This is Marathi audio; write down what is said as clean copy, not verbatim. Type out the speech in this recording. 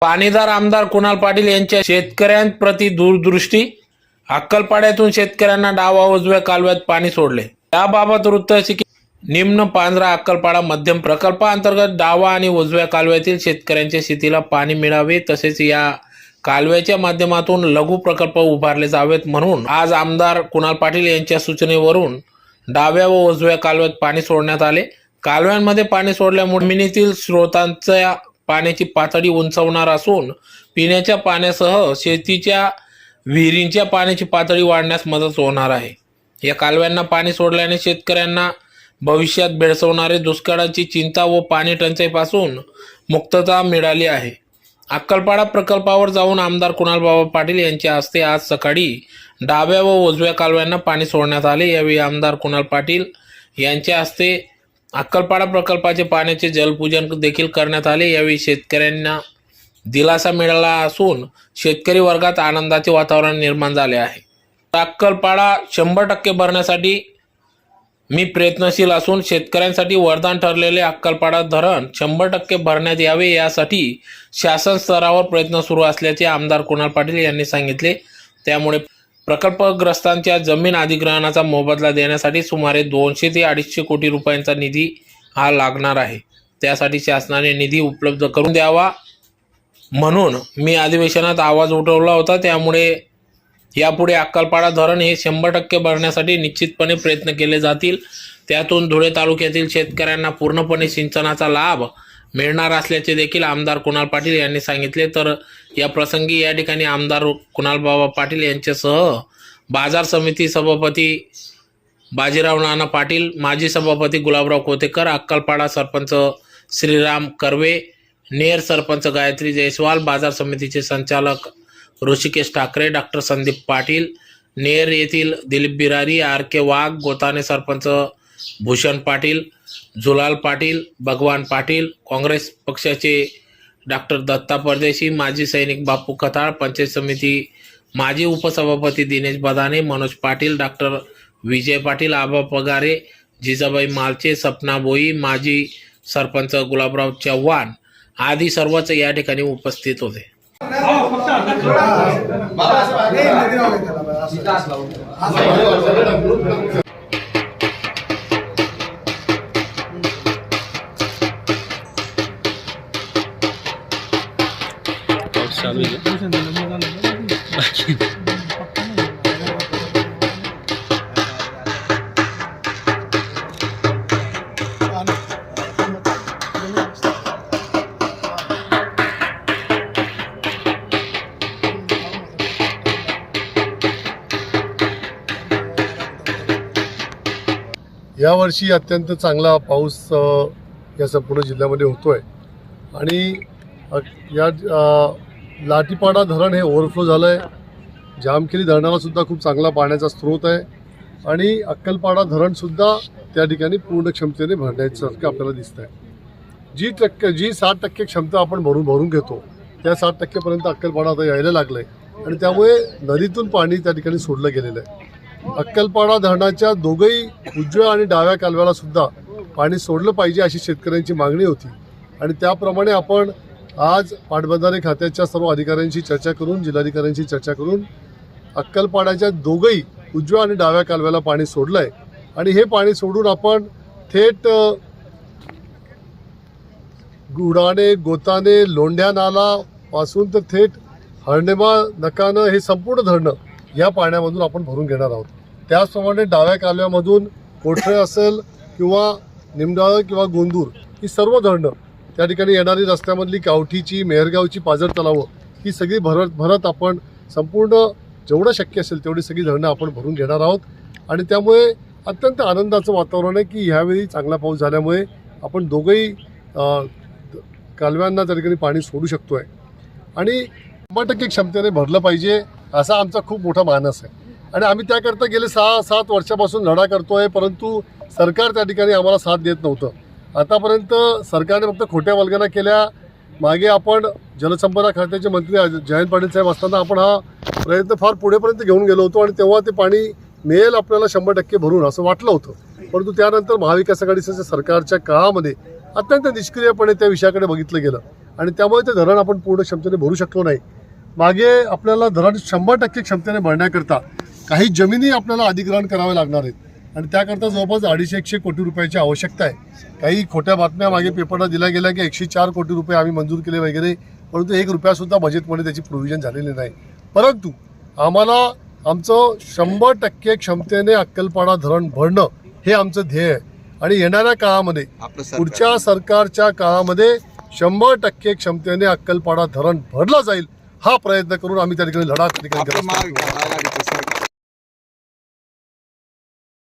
पाणीदार आमदार कुणाल पाटील यांच्या शेतकऱ्यांप्रती दूरदृष्टी. अक्कलपाड्यातून शेतकऱ्यांना डावा उजव्या कालव्यात पाणी सोडले. याबाबत वृत्त असे की निम्न पांजरा अक्कलपाडा मध्यम प्रकल्पाअंतर्गत डावा आणि उजव्या कालव्यातील शेतकऱ्यांच्या शेतीला पाणी मिळावे तसेच या कालव्याच्या माध्यमातून लघु प्रकल्प उभारले जावेत म्हणून आज आमदार कुणाल पाटील यांच्या सूचनेवरून डाव्या व उजव्या कालव्यात पाणी सोडण्यात आले. कालव्यांमध्ये पाणी सोडल्यामुळे जमिनीतील स्रोतांच्या पाण्याची पातळी उंचावणार असून पिण्याच्या पाण्यासह शेतीच्या विहिरींच्या पाण्याची पातळी वाढण्यास मदत होणार आहे. या कालव्यांना पाणी सोडल्याने शेतकऱ्यांना भविष्यात भेडसावणारे दुष्काळाची चिंता व पाणी टंचाईपासून मुक्तता मिळाली आहे. अक्कलपाडा प्रकल्पावर जाऊन आमदार कुणाल बाबा पाटील यांच्या हस्ते आज सकाळी डाव्या व उजव्या कालव्यांना पाणी सोडण्यात आले. यावेळी आमदार कुणाल पाटील यांच्या हस्ते अक्कलपाडा प्रकल्पाचे पाण्याचे जलपूजन देखील करण्यात आले. यावेळी शेतकऱ्यांना दिलासा मिळाला असून शेतकरी वर्गात आनंदाचे वातावरण निर्माण झाले आहे. अक्कलपाडा 100% भरण्यासाठी मी प्रयत्नशील असून शेतकऱ्यांसाठी वरदान ठरलेले अक्कलपाडा धरण 100% भरण्यात यावे यासाठी शासन स्तरावर प्रयत्न सुरू असल्याचे आमदार कुणाल पाटील यांनी सांगितले. त्यामुळे प्रकल्पग्रस्तांच्या जमीन अधिग्रहणाचा मोबदला देण्यासाठी सुमारे 200 ते 250 कोटी रुपयांचा निधी हा लागणार आहे. त्यासाठी शासनाने निधी उपलब्ध करून द्यावा म्हणून मी अधिवेशनात आवाज उठवला होता. त्यामुळे यापुढे अक्कलपाडा धरण हे 100% भरण्यासाठी निश्चितपणे प्रयत्न केले जातील. त्यातून धुळे तालुक्यातील शेतकऱ्यांना पूर्णपणे सिंचनाचा लाभ मिळणार असल्याचे देखील आमदार कुणाल पाटील यांनी सांगितले. तर या प्रसंगी या ठिकाणी आमदार कुणाल बाबा पाटील यांच्यासह बाजार समिती सभापती बाजीराव नाना पाटील, माजी सभापती गुलाबराव कोतेकर, अक्कलपाडा सरपंच श्रीराम कर्वे, नेर सरपंच गायत्री जयस्वाल, बाजार समितीचे संचालक ऋषिकेश ठाकरे, डॉक्टर संदीप पाटील, नेर येथील दिलीप बिरारी, आर.के. वाघ, गोताने सरपंच भूषण पाटील, झुलाल पाटील, भगवान पाटील, काँग्रेस पक्षाचे डॉक्टर दत्ता परदेशी, माजी सैनिक बापू खताळ, पंचायत समिती माजी उपसभापती दिनेश बदाने, मनोज पाटील, डॉक्टर विजय पाटील, आबा पगारे, जिजाबाई मालचे, सपना बोई, माजी सरपंच गुलाबराव चव्हाण आदी सर्वच या ठिकाणी उपस्थित होते. यावर्षी अत्यंत चांगला पाऊस या संपूर्ण जिल्ह्यामध्ये होतोय आणि या लाटीपाडा धरण हे ओव्हरफ्लो झालं आहे. जामखेडी धरणाला सुद्धा खूप चांगला पाण्याचा स्रोत आहे आणि अक्कलपाडा धरणसुद्धा त्या ठिकाणी पूर्ण क्षमतेने भरण्यासारखं आपल्याला दिसतं आहे. जी 60% क्षमता आपण भरून घेतो त्या 60%पर्यंत अक्कलपाडा आता यायला लागलं आहे आणि त्यामुळे नदीतून पाणी त्या ठिकाणी सोडलं गेलेलं आहे. अक्कलपाडा धरणाच्या दोघंही उजव्या आणि डाव्या कालव्याला सुद्धा पाणी सोडलं पाहिजे अशी शेतकऱ्यांची मागणी होती आणि त्याप्रमाणे आपण आज पाटबंधारे खात्याच्या सर्व अधिकाऱ्यांशी चर्चा करून, जिल्हाधिकाऱ्यांशी चर्चा करून अक्कलपाड्याच्या दोघंही उजव्या आणि डाव्या कालव्याला पाणी सोडलं आहे आणि हे पाणी सोडून आपण थेट गुडाणे, गोताने, लोंढ्या नाला पासून तर थेट हरणेमा, नकानं हे संपूर्ण धरणं या पाण्यामधून आपण भरून घेणार आहोत. त्याचप्रमाणे डाव्या कालव्यामधून कोठरे असेल किंवा निमडाळ किंवा गोंदूर ही सर्व धरणं त्या ठिकाणी येणारी रस्त्यामधली कावठीची, मेहरगावची, पाझर तलावं ही सगळी भरत आपण संपूर्ण जेवढं शक्य असेल तेवढी सगळी धरणं आपण भरून घेणार आहोत आणि त्यामुळे अत्यंत आनंदाचं वातावरण आहे की ह्यावेळी चांगला पाऊस झाल्यामुळे आपण दोघंही कालव्यांना त्या ठिकाणी पाणी सोडू शकतो आहे आणि 100% क्षमतेने भरलं पाहिजे असा आमचा खूप मोठा मानस आहे आणि आम्ही त्याकरता गेले 6-7 वर्षापासून लढा करतो आहे, परंतु सरकार त्या ठिकाणी आम्हाला साथ देत नव्हतं. आतापर्यंत सरकारने फक्त खोट्या वल्गना केल्या. मागे आपण जलसंपदा खात्याचे मंत्री जयंत पाटील साहेब असताना आपण हा प्रयत्न फार पुढेपर्यंत घेऊन गेलो होतो आणि तेव्हा ते पाणी मिळेल आपल्याला 100% भरून असं वाटलं होतं, परंतु त्यानंतर महाविकास आघाडीच्या सरकारच्या काळामध्ये अत्यंत निष्क्रियपणे त्या विषयाकडे बघितलं गेलं आणि त्यामुळे ते धरण आपण पूर्ण क्षमतेने भरू शकलो नाही. मागे आपल्याला धरण 100% क्षमतेने भरण्याकरता काही जमिनी आपल्याला अधिग्रहण करावे लागणार आहेत आणि त्याकरता जवळपास 250-100 कोटी रुपयाची आवश्यकता आहे. काही खोट्या बातम्या मागे पेपरला दिल्या गेल्या की 104 कोटी रुपये आम्ही मंजूर केले वगैरे, परंतु 1 रुपयासुद्धा बजेटमध्ये त्याची प्रोव्हिजन झालेली नाही. परंतु आम्हाला आमचं 100% क्षमतेने अक्कलपाडा धरण भरणं हे आमचं ध्येय आहे आणि येणाऱ्या काळामध्ये पुढच्या सरकारच्या काळामध्ये 100% क्षमतेने अक्कलपाडा धरण भरला जाईल हा प्रयत्न करून आम्ही त्या ठिकाणी लढा त्या ठिकाणी करत आहोत.